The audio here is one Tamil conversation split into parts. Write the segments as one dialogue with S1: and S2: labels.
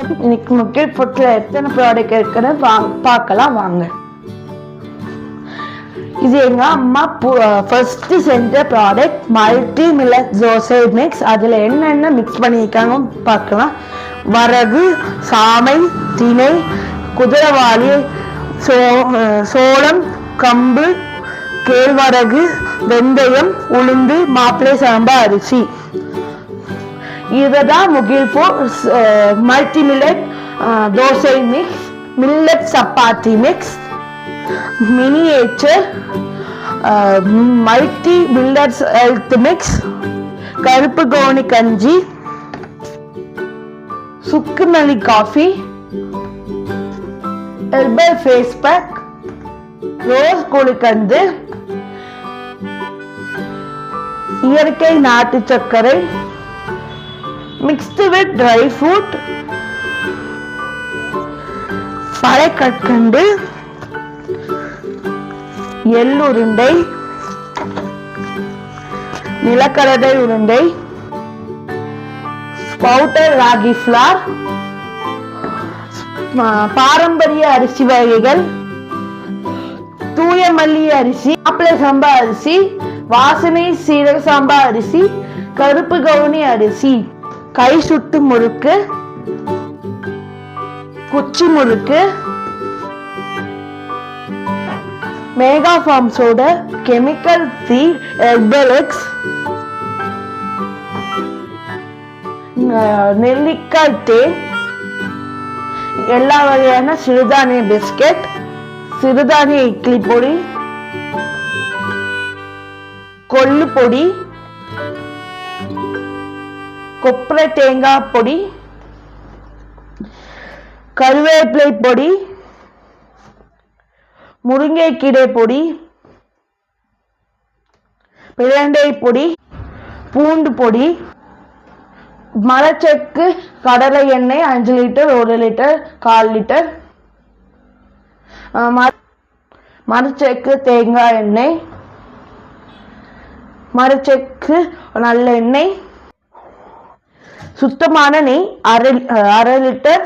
S1: இன்னைக்கு முகில் ஃபுட்ல எத்தனை ப்ராடக்ட் இருக்குன்னு பார்க்கலாம் வாங்க. இது எங்க அம்மா ஃபர்ஸ்ட் செஞ்ச product multi millet dosa mix. அதுல என்னென்ன மிக்ஸ் பண்ணியிருக்காங்க பார்க்கலாம். வரகு, சாமை, திணை, குதிரைவாளி, சோளம், கம்பு, கேழ்வரகு, வெந்தயம், உளுந்து, மாப்பிள்ளை சாம்பா அரிசி. இதுதான் Mugil food multi millet dosa mix, millet chapati mix, miniature multi millets health mix, கருப்பு கவுனி கஞ்சி, சுக்குமல்லி coffee, herbal face pack, rose gulkand, இயற்கை நாட்டு சர்க்கரை மிக்ஸ்டு வித் ட்ரை ஃப்ரூட், பழைக்கற்கண்டு, எள்ளுருண்டை, நிலக்கடலை உருண்டை, ஸ்பவுட்டர் ராகி ஃப்ளார், பாரம்பரிய அரிசி வகைகள், தூய மல்லி அரிசி, மாப்பிள்ளை சம்பா அரிசி, வாசனை சீரக சாம்பா அரிசி, கருப்பு கவுனி அரிசி, கை சுட்டு முறுக்கு, குச்சி முறுக்கு, மேகா ஃபார்ம்ஸோட கெமிக்கல் ஃப்ரீ ஹெர்பல் எக்ஸ், நெல்லிக்காய் தேன், எல்லா வகையான சிறுதானிய பிஸ்கெட், சிறுதானிய இட்லி பொடி, கொள்ளு பொடி, கொப்பரை தேங்காய் பொடி, கருவேப்பிலை பொடி, முருங்கைக்கீரை பொடி, பிரண்டை பொடி, பூண்டு பொடி, மரச்செக்கு கடலை எண்ணெய் 5 லிட்டர், 1 லிட்டர், 1/4 லிட்டர், மரச்செக்கு தேங்காய் எண்ணெய், மரச்செக்கு நல்லெண்ணெய், சுத்தமான நெய் 1/2 லிட்டர்,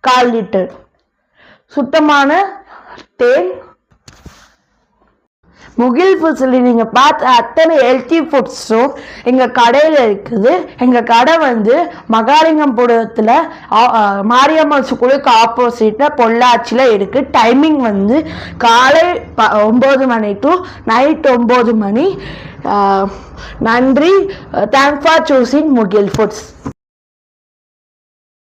S1: 1/4 லிட்டர், சுத்தமான தேன். முகில் ஃபுட்ஸ்ல நீங்க பார்த்த அத்தனை ஹெல்த்தி ஃபுட்ஸும் எங்க கடையில இருக்குது. எங்க கடை வந்து மகாலிங்கபுரத்துல மாரியம்மன் ஸ்கூலுக்கு ஆப்போசிட்ல பொள்ளாச்சியில இருக்கு. டைமிங் வந்து காலை 9 மணி டு நைட் 9 மணி. நன்றி. Thanks for choosing Mugil foods.